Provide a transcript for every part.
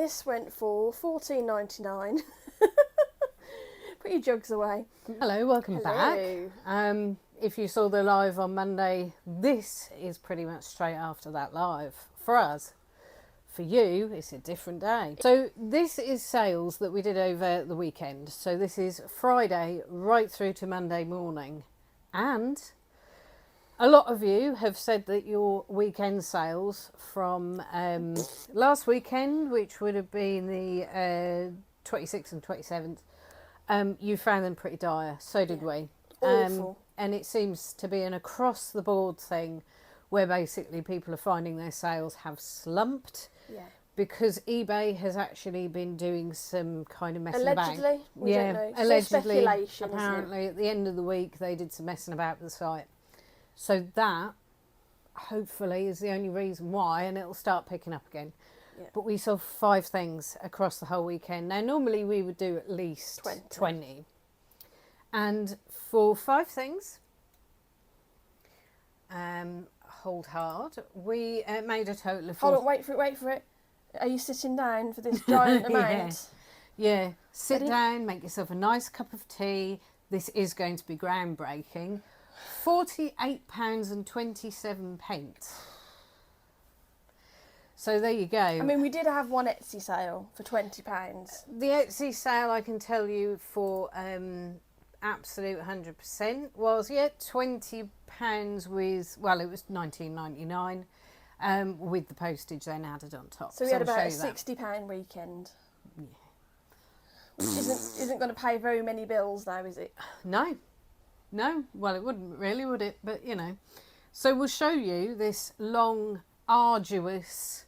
this went for $14.99. Put your jugs away. Hello, welcome Hello. back. If you saw the live on Monday, this is pretty much straight after that live. For us, for you, it's a different day. So this is sales that we did over the weekend. So this is Friday right through to Monday morning. And a lot of you have said that your weekend sales from last weekend, which would have been the 26th and 27th, you found them pretty dire. So did we. Awful. And it seems to be an across the board thing where basically people are finding their sales have slumped. Yeah. Because eBay has actually been doing some kind of messing about. Allegedly? We don't know. It's all Allegedly. speculation, Apparently, at the end of the week, they did some messing about with the site. So that, hopefully, is the only reason why, and it'll start picking up again. Yeah. But we sold 5 things across the whole weekend. Now, normally we would do at least 20. And for 5 things, hold hard, we made a total of... Hold on, wait for it. Are you sitting down for this giant amount? Yeah. Sit down, make yourself a nice cup of tea. This is going to be groundbreaking. £48.27. So there you go. I mean, we did have one Etsy sale for £20. The Etsy sale, I can tell you, for absolute 100% was, £20 with, well, it was $19.99 with the postage then added on top. So we had about a £60 weekend. Yeah. Which isn't going to pay very many bills now, is it? No. Well, it wouldn't really, would it? But, you know. So we'll show you this long, arduous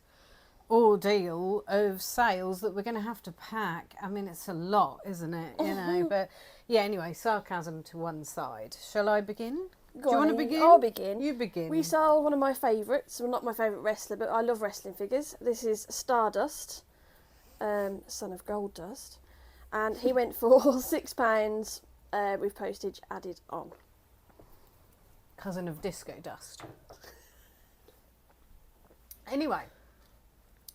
ordeal of sales that we're going to have to pack. I mean, it's a lot, isn't it? You know, but yeah, anyway, sarcasm to one side. Shall I begin? Do you want to begin? I'll begin. You begin. We sold one of my favourites. Well, not my favourite wrestler, but I love wrestling figures. This is Stardust, son of Gold Dust. And he went for £6 with postage added on. Cousin of Disco Dust. Anyway,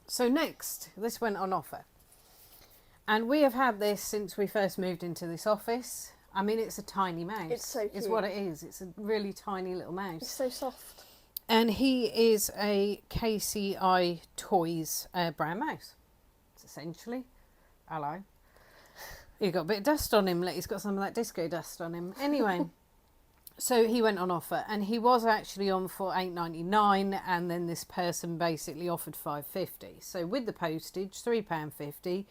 so next, this went on offer. And we have had this since we first moved into this office. I mean, it's a tiny mouse. It's so cute. It's what it is. It's a really tiny little mouse. It's so soft. And he is a KCI Toys brown mouse. It's essentially. Hello. He got a bit of dust on him. He's got some of that disco dust on him. Anyway, so he went on offer. And he was actually on for $8.99. And then this person basically offered $5.50. So with the postage, £3.50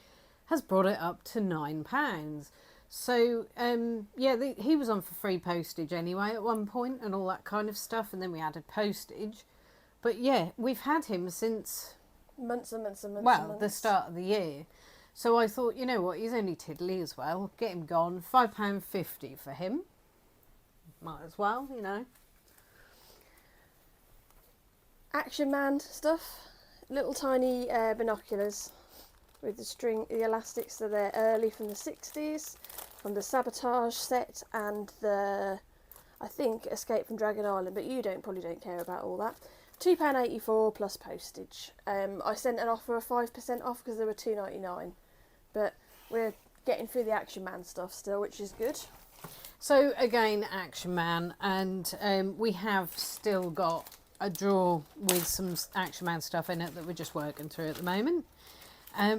has brought it up to £9. So, he was on for free postage anyway at one point and all that kind of stuff. And then we added postage. But yeah, we've had him since... Months and months. The start of the year. So I thought, you know what, he's only tiddly as well. Get him gone. £5.50 for him. Might as well, you know. Action Man stuff. Little tiny binoculars. With the elastics that are early from the 60s, from the Sabotage set and the, I think, Escape from Dragon Island, but you probably don't care about all that. £2.84 plus postage. I sent an offer of 5% off because they were $2.99, but we're getting through the Action Man stuff still, which is good. So again, Action Man, and we have still got a drawer with some Action Man stuff in it that we're just working through at the moment.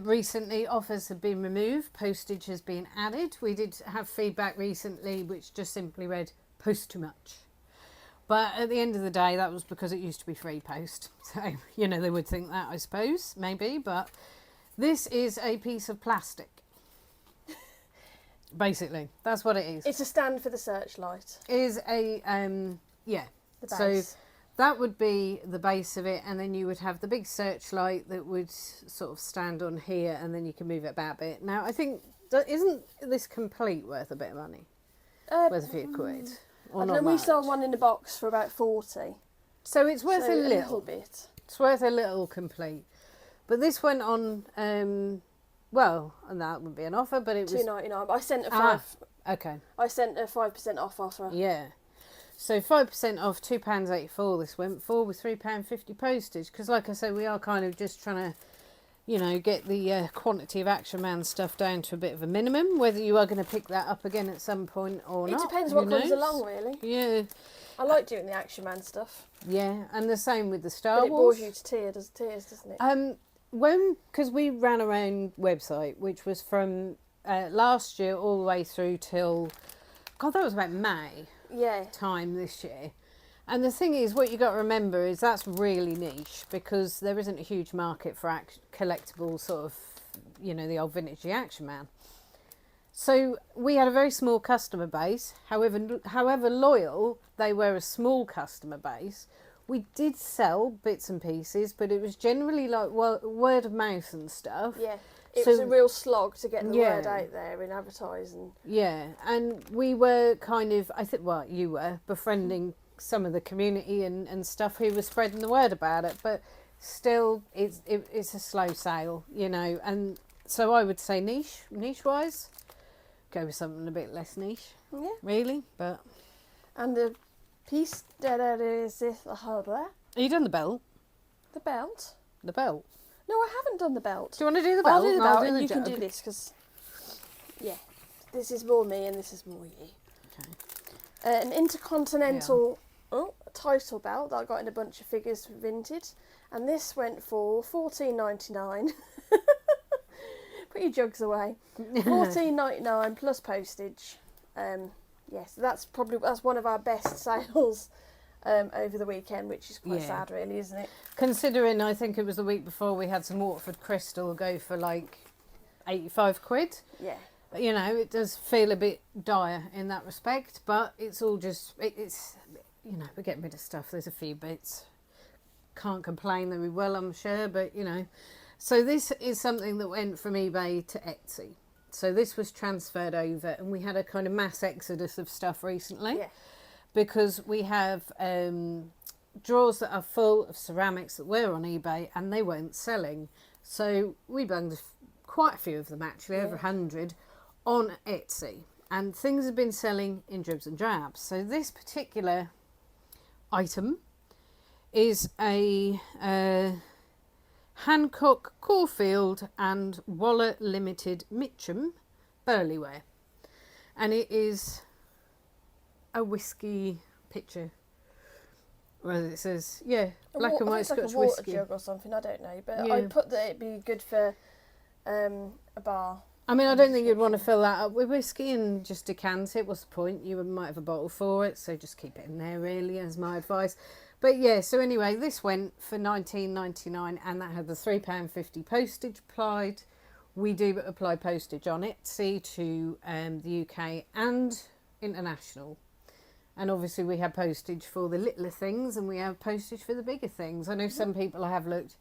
Recently, offers have been removed, postage has been added. We did have feedback recently which just simply read, post too much. But at the end of the day, that was because it used to be free post. So, you know, they would think that, I suppose, maybe. But this is a piece of plastic. Basically, that's what it is. It's a stand for the searchlight. Is a, The base. So that would be the base of it, and then you would have the big searchlight that would sort of stand on here, and then you can move it about a bit. Now, I think, isn't this complete worth a bit of money? Worth a few quid? Or I not don't know, we much? sold one in the box for about 40. So it's worth So a little bit. It's worth a little complete. But this went on, and that would be an offer, but it was... $2.99, but I sent a Okay. I sent a 5% off offer. Yeah. So 5% off, £2.84 this went for, with £3.50 postage. Because like I say, we are kind of just trying to you know, get the quantity of Action Man stuff down to a bit of a minimum. Whether you are going to pick that up again at some point or not. It depends who what comes knows? along, really. Yeah. I like doing the Action Man stuff. Yeah, and the same with the Star But it Wars. bores you to tears, doesn't it? Because we ran our own website, which was from last year all the way through till, God, that was about May Yeah. time this year. And the thing is, what you got to remember is that's really niche because there isn't a huge market for collectible sort of, you know, the old vintage Action Man. So we had a very small customer base. However loyal they were, a small customer base. We did sell bits and pieces, but it was generally like word of mouth and stuff. Yeah. It was a real slog to get the word out there in advertising. Yeah, and we were kind of, you were befriending some of the community and stuff who were spreading the word about it, but still it's a slow sale, you know. And so I would say niche wise, go with something a bit less niche. Yeah. Really, but. And the piece that is the hardware. Have you done the belt? The belt? The belt? No, I haven't done the belt. Do you want to do the belt? I'll do the belt and the you can jug. do this because, yeah, this is more me and this is more you. Okay. An intercontinental title belt that I got in a bunch of figures vintage, and this went for $14.99. Put your jugs away. $14.99 plus postage. Yes, that's one of our best sales over the weekend, which is quite sad, really, isn't it? Considering I think it was the week before we had some Waterford crystal go for like 85 quid. Yeah. You know, it does feel a bit dire in that respect, but it's all just, it's, you know, we're getting rid of stuff. There's a few bits. Can't complain that we will, I'm sure, but, you know. So this is something that went from eBay to Etsy. So this was transferred over, and we had a kind of mass exodus of stuff recently. Yeah. Because we have drawers that are full of ceramics that were on eBay and they weren't selling. So we bunged quite a few of them, actually, over 100, on Etsy. And things have been selling in dribs and drabs. So this particular item is a Hancock, Caulfield and Waller Limited Mitcham Burleyware. And it is a whiskey picture. Well, it says, black and white Scotch like a water whiskey. jug or something, I don't know. But Yeah. I put that it'd be good for a bar. I mean, I don't think you'd want to fill that up with whiskey and just decant it. What's the point? You might have a bottle for it, so just keep it in there, really, as my advice. But yeah, so anyway, this went for $19.99 and that had the £3.50 postage applied. We do apply postage on Etsy to the UK and international. And obviously we have postage for the littler things and we have postage for the bigger things. I know some people I have looked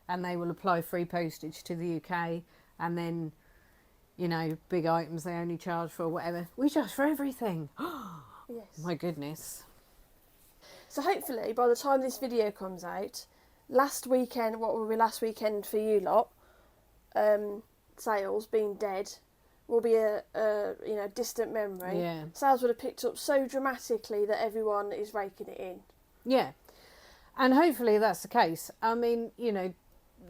and they will apply free postage to the UK and then, you know, big items they only charge for whatever. We charge for everything. Yes. My goodness. So hopefully by the time this video comes out, last weekend for you lot, sales being dead, will be a distant memory. Yeah. Sales would have picked up so dramatically that everyone is raking it in. Yeah. And hopefully that's the case. I mean, you know,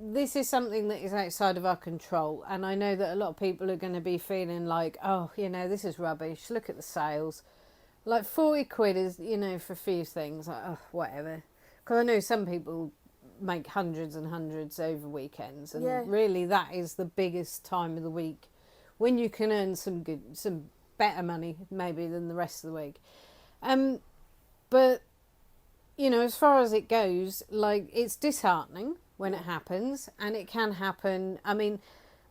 this is something that is outside of our control. And I know that a lot of people are going to be feeling like, oh, you know, this is rubbish. Look at the sales. Like 40 quid is, you know, for a few things. Like, oh, whatever. Because I know some people make hundreds and hundreds over weekends. And really that is the biggest time of the week when you can earn some better money maybe than the rest of the week. But, you know, as far as it goes, like, it's disheartening when it happens, and it can happen. I mean,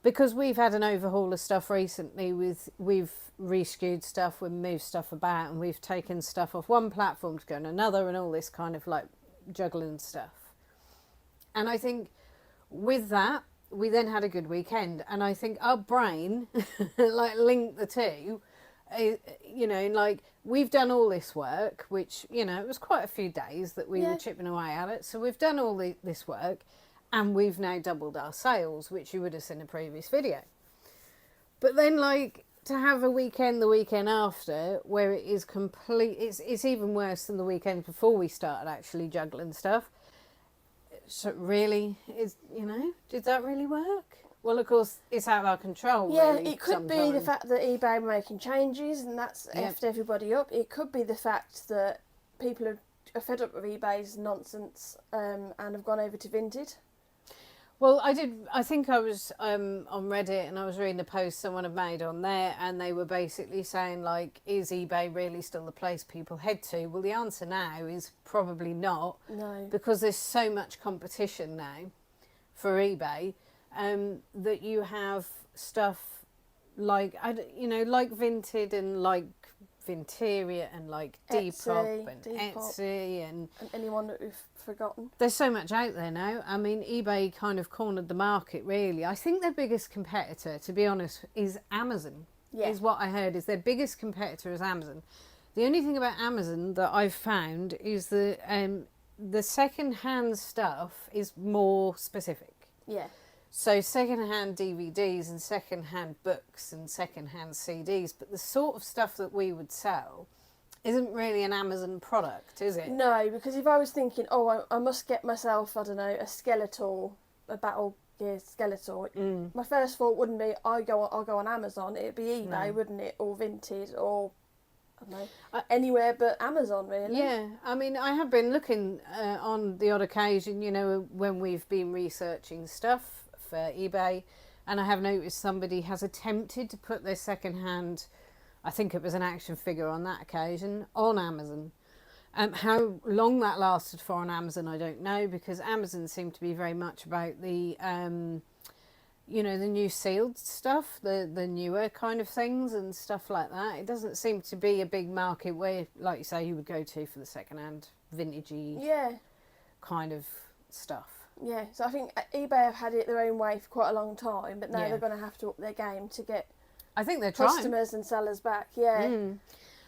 because we've had an overhaul of stuff recently, we've reskewed stuff, we've moved stuff about, and we've taken stuff off one platform to go on another, and all this kind of like juggling stuff. And I think with that, we then had a good weekend, and I think our brain like linked the two. You know, like, we've done all this work, which, you know, it was quite a few days that we were chipping away at it. So we've done all this work, and we've now doubled our sales, which you would have seen in a previous video. But then, like, to have a weekend the weekend after where it is it's even worse than the weekend before we started actually juggling stuff. So really, did that really work? Well, of course, it's out of our control. Yeah, really, it could be the fact that eBay were making changes and that's effed everybody up. It could be the fact that people are fed up with eBay's nonsense and have gone over to Vinted. Well, I think I was on Reddit and I was reading a post someone had made on there, and they were basically saying, like, is eBay really still the place people head to? Well, the answer now is probably not. No. Because there's so much competition now for eBay that you have stuff like, like Vinted and like Vinteria and like Depop and Etsy and anyone that we've forgotten. There's so much out there now. I mean, eBay kind of cornered the market, really. I think their biggest competitor, to be honest, is Amazon. Yeah. Is what I heard, is their biggest competitor is Amazon. The only thing about Amazon that I've found is that the second-hand stuff is more specific. Yeah. So second-hand DVDs and second-hand books and second-hand CDs, but the sort of stuff that we would sell isn't really an Amazon product, is it? No, because if I was thinking, I must get myself, I don't know, a Skeletor, a Battle Gear Skeletor, my first thought wouldn't be, I'll go on Amazon. It'd be eBay, wouldn't it? Or Vinted, or I don't know, anywhere but Amazon, really. Yeah, I mean, I have been looking on the odd occasion, when we've been researching stuff for eBay, and I have noticed somebody has attempted to put their second-hand, I think it was an action figure on that occasion, on Amazon. How long that lasted for on Amazon, I don't know, because Amazon seemed to be very much about the, the new sealed stuff, the newer kind of things and stuff like that. It doesn't seem to be a big market where, like you say, you would go to for the second-hand, vintagey kind of stuff. Yeah, so I think eBay have had it their own way for quite a long time, but now they're going to have to up their game to get I think they're customers and sellers back, And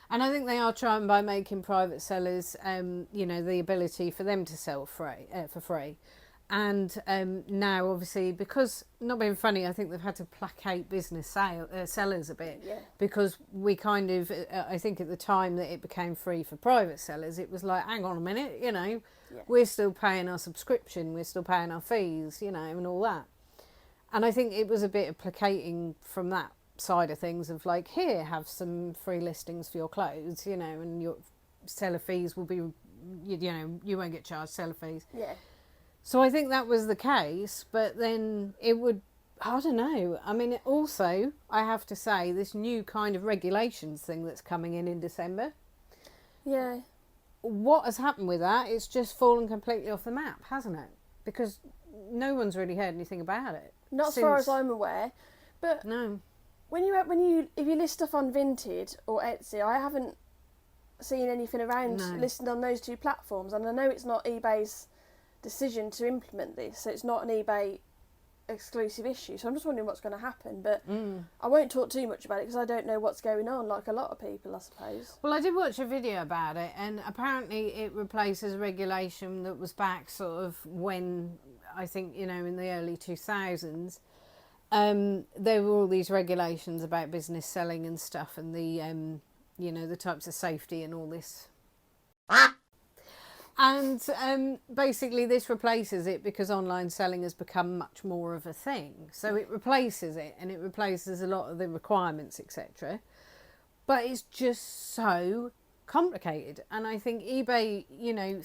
I think they are trying by making private sellers, the ability for them to sell for free. And now, obviously, because, not being funny, I think they've had to placate business sellers a bit. Yeah. Because we kind of, I think at the time that it became free for private sellers, it was like, hang on a minute, we're still paying our subscription, we're still paying our fees, and all that. And I think it was a bit of placating from that side of things of like, here, have some free listings for your clothes, and your seller fees will be, you won't get charged seller fees. Yeah. So I think that was the case, but then it would, I don't know. I mean, also, I have to say, this new kind of regulations thing that's coming in December. Yeah. What has happened with that? It's just fallen completely off the map, hasn't it? Because no one's really heard anything about it. Not as far as I'm aware. But no. If you list stuff on Vinted or Etsy, I haven't seen anything around listed on those two platforms, and I know it's not eBay's decision to implement this, so it's not an eBay exclusive issue. So I'm just wondering what's going to happen, but I won't talk too much about it because I don't know what's going on, like a lot of people, I suppose. Well, I did watch a video about it, and apparently it replaces a regulation that was back sort of when, I think, in the early 2000s. There were all these regulations about business selling and stuff, and the the types of safety and all this. And basically this replaces it because online selling has become much more of a thing. So it replaces it, and it replaces a lot of the requirements, etc. But it's just so complicated. And I think eBay,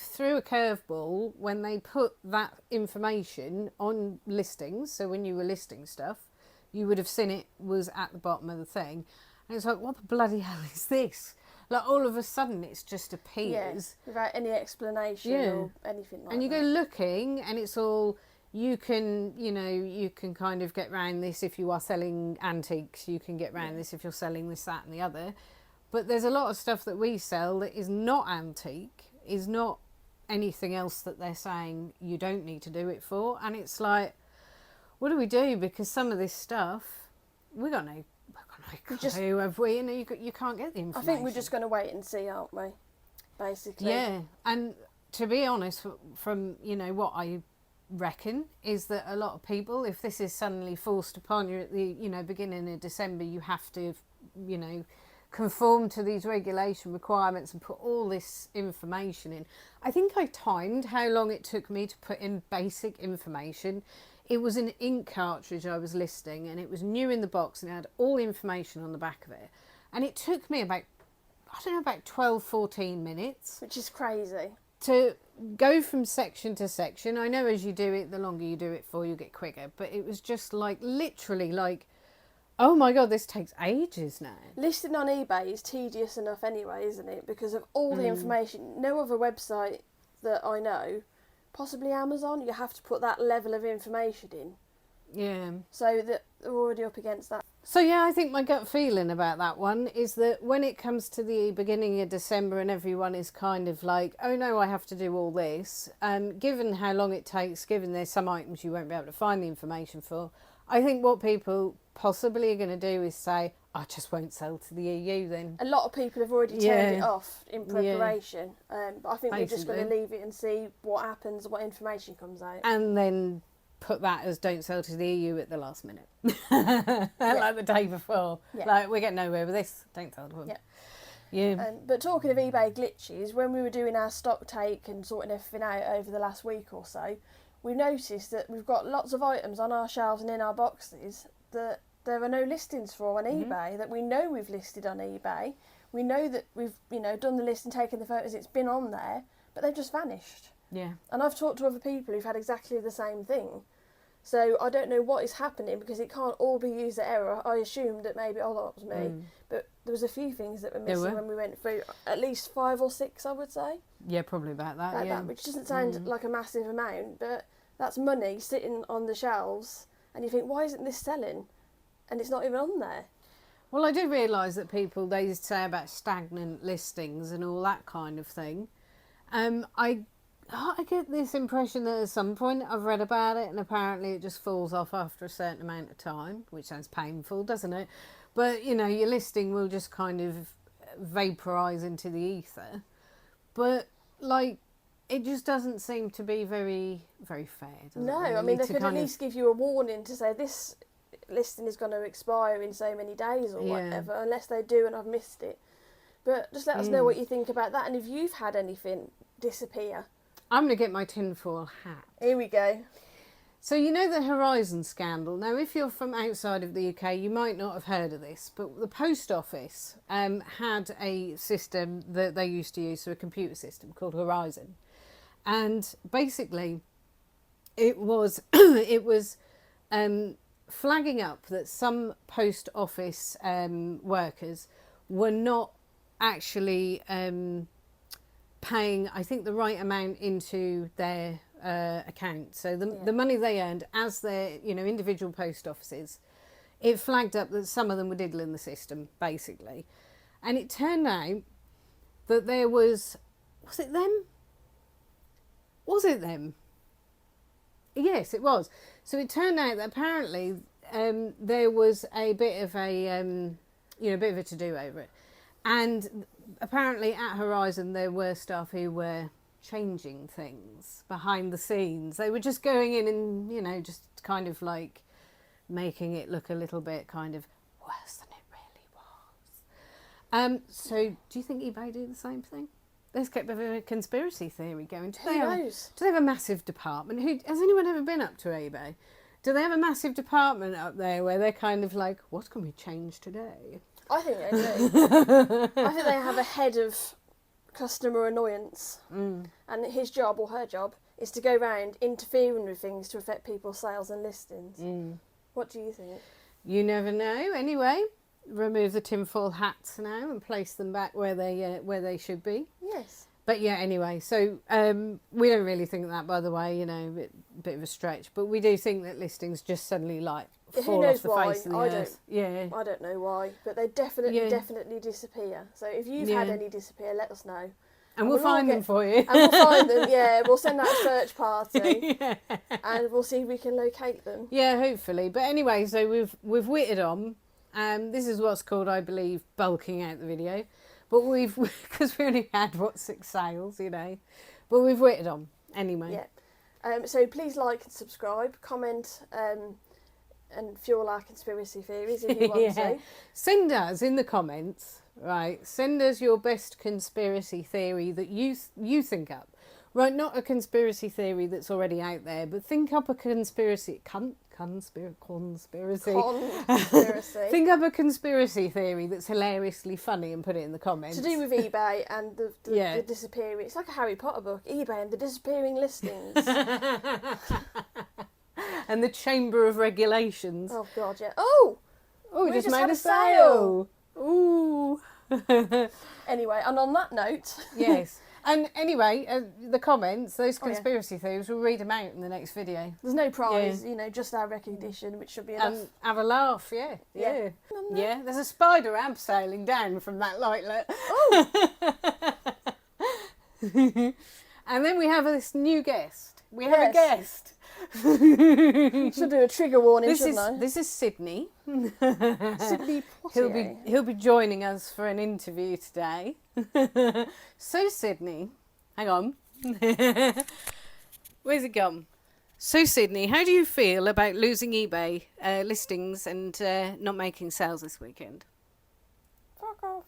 threw a curveball when they put that information on listings. So when you were listing stuff, you would have seen it was at the bottom of the thing. And it's like, what the bloody hell is this? Like, all of a sudden, it's just appears. Yeah, without any explanation or anything like that. And you go looking, and it's all, you can kind of get round this if you are selling antiques. You can get round this if you're selling this, that, and the other. But there's a lot of stuff that we sell that is not antique, is not anything else that they're saying you don't need to do it for. And it's like, what do we do? Because some of this stuff, we got no clue, have we? You can't get the information. I think we're just going to wait and see, aren't we? Basically. Yeah, and to be honest, from what I reckon is that a lot of people, if this is suddenly forced upon you at the beginning of December, you have to conform to these regulation requirements and put all this information in. I think I timed how long it took me to put in basic information. It was an ink cartridge I was listing, and it was new in the box, and it had all the information on the back of it. And it took me about 12, 14 minutes. Which is crazy. To go from section to section. I know as you do it, the longer you do it for, you get quicker. But it was just like, literally like, oh my God, this takes ages now. Listing on eBay is tedious enough anyway, isn't it? Because of all the information. No other website that I know, possibly Amazon, you have to put that level of information in. Yeah. So that they're already up against that. So yeah, I think my gut feeling about that one is that when it comes to the beginning of December and everyone is kind of like, oh no, I have to do all this, given how long it takes, given there's some items you won't be able to find the information for, I think what people possibly are going to do is say, I just won't sell to the EU then. A lot of people have already turned it off in preparation. But I think we're just going to leave it and see what happens, what information comes out. And then put that as don't sell to the EU at the last minute. Like the day before. Yeah. Like, we're getting nowhere with this, don't tell them. Yeah. Yeah. But talking of eBay glitches, when we were doing our stock take and sorting everything out over the last week or so, we noticed that we've got lots of items on our shelves and in our boxes that there are no listings for on eBay, that we know we've listed on eBay. We know that we've, done the list and taken the photos, it's been on there, but they've just vanished. Yeah. And I've talked to other people who've had exactly the same thing. So I don't know what is happening, because it can't all be user error. I assumed that maybe, that was me. But there was a few things that were missing when we went through, at least 5 or 6, I would say. Yeah, probably about that, Like that, which doesn't sound like a massive amount, but that's money sitting on the shelves, and you think, why isn't this selling? And it's not even on there. Well, I do realise that people, they say about stagnant listings and all that kind of thing. I get this impression that at some point I've read about it and apparently it just falls off after a certain amount of time, which sounds painful, doesn't it? But, your listing will just kind of vaporise into the ether. But, it just doesn't seem to be very, very fair, does it? No, really, I mean, they could at least give you a warning to say this listing is going to expire in so many days or whatever, unless they do and I've missed it. But just let us know what you think about that, and if you've had anything disappear. I'm going to get my tinfoil hat. Here we go. So the Horizon scandal. Now, if you're from outside of the UK, you might not have heard of this, but the post office had a system that they used to use, so a computer system called Horizon. And basically, it was flagging up that some post office workers were not actually paying, I think, the right amount into their account. So the money they earned as their, individual post offices, it flagged up that some of them were diddling the system, basically. And it turned out that there was it them? Was it them? Yes, it was. So it turned out that apparently there was a bit of a, bit of a to-do over it. And apparently at Horizon there were staff who were changing things behind the scenes. They were just going in and, just kind of like making it look a little bit kind of worse than it really was. So do you think eBay do the same thing? Let's get a bit of a conspiracy theory going. Who knows? Do they have a massive department? Has anyone ever been up to eBay? Do they have a massive department up there where they're kind of like, what can we change today? I think they do. I think they have a head of customer annoyance, and his job or her job is to go around interfering with things to affect people's sales and listings. What do you think? You never know. Anyway, remove the tinfoil hats now and place them back where they should be. Yes. But yeah, anyway, so we don't really think that, by the way, a bit of a stretch, but we do think that listings just suddenly fall off the face of the earth. I don't know why, but they definitely disappear. So if you've had any disappear, let us know. And we'll find them for you. And we'll find them, we'll send out a search party and we'll see if we can locate them. Yeah, hopefully. But anyway, so we've witted on. This is what's called, I believe, bulking out the video. But because we only had, 6 sales, But we've witted on, anyway. Yeah. So please like and subscribe, comment, and fuel our conspiracy theories if you want to. Send us in the comments right? Send us your best conspiracy theory that you think up. Right, not a conspiracy theory that's already out there, but think up a conspiracy. Conspiracy. Think up a conspiracy theory that's hilariously funny and put it in the comments. To do with eBay and the disappearing. It's like a Harry Potter book. eBay and the disappearing listings. And the Chamber of Regulations. Oh God, yeah. Oh, we just made had a sale. Ooh. Anyway, and on that note. Yes. And anyway, the comments, those conspiracy theories, we'll read them out in the next video. There's no prize, just our recognition, which should be enough. And have a laugh, yeah. Yeah, there's a spider abseiling down from that lightlet. Oh! And then we have this new guest. We have a guest. Should do a trigger warning, shouldn't I? This is Sydney. Sydney Poitier. He'll be joining us for an interview today. So Sydney, hang on. Where's it gone? So Sydney, how do you feel about losing eBay listings and not making sales this weekend? Fuck off.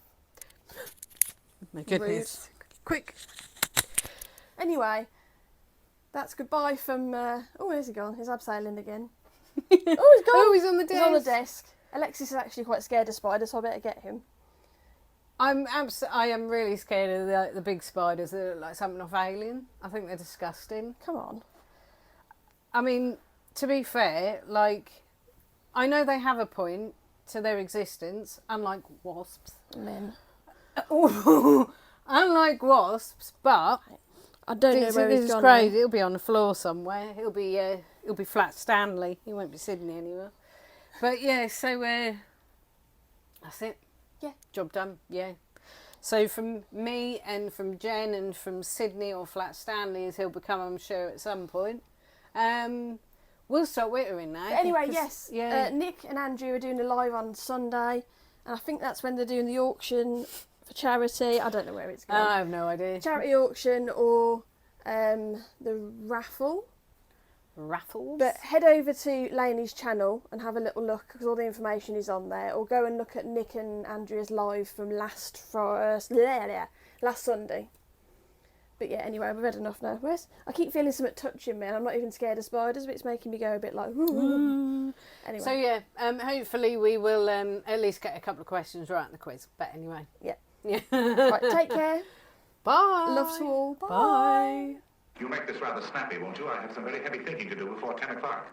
My goodness. Rude. Quick. Anyway, that's goodbye from... where's he gone? He's abseiling again. Oh, he's gone. Oh, he's on the desk. He's on the desk. Alexis is actually quite scared of spiders, so I better get him. I am really scared of the big spiders that look like something off Alien. I think they're disgusting. Come on. I mean, to be fair, I know they have a point to their existence, unlike wasps. Men. Unlike wasps, but I don't know where he's gone. Crazy. He'll be on the floor somewhere. He'll be Flat Stanley. He won't be Sydney anywhere. But yeah, so that's it. Yeah. Job done. Yeah. So from me and from Jen and from Sydney or Flat Stanley, as he'll become, I'm sure, at some point. We'll start wittering now. But anyway, yes. Yeah. Nick and Andrew are doing a live on Sunday, and I think that's when they're doing the auction for charity. I don't know where it's going. I have no idea. Charity auction or the raffle. Raffles? But head over to Lainey's channel and have a little look, because all the information is on there. Or go and look at Nick and Andrea's live from last Sunday. But yeah, anyway, we've had enough now. I keep feeling something touching me, and I'm not even scared of spiders, but it's making me go a bit like... Anyway. So yeah, hopefully we will at least get a couple of questions right in the quiz. But anyway. Yeah. Yeah. Right, take care. Bye. Love to all. Bye. Bye. You'll make this rather snappy, won't you? I have some very heavy thinking to do before 10 o'clock.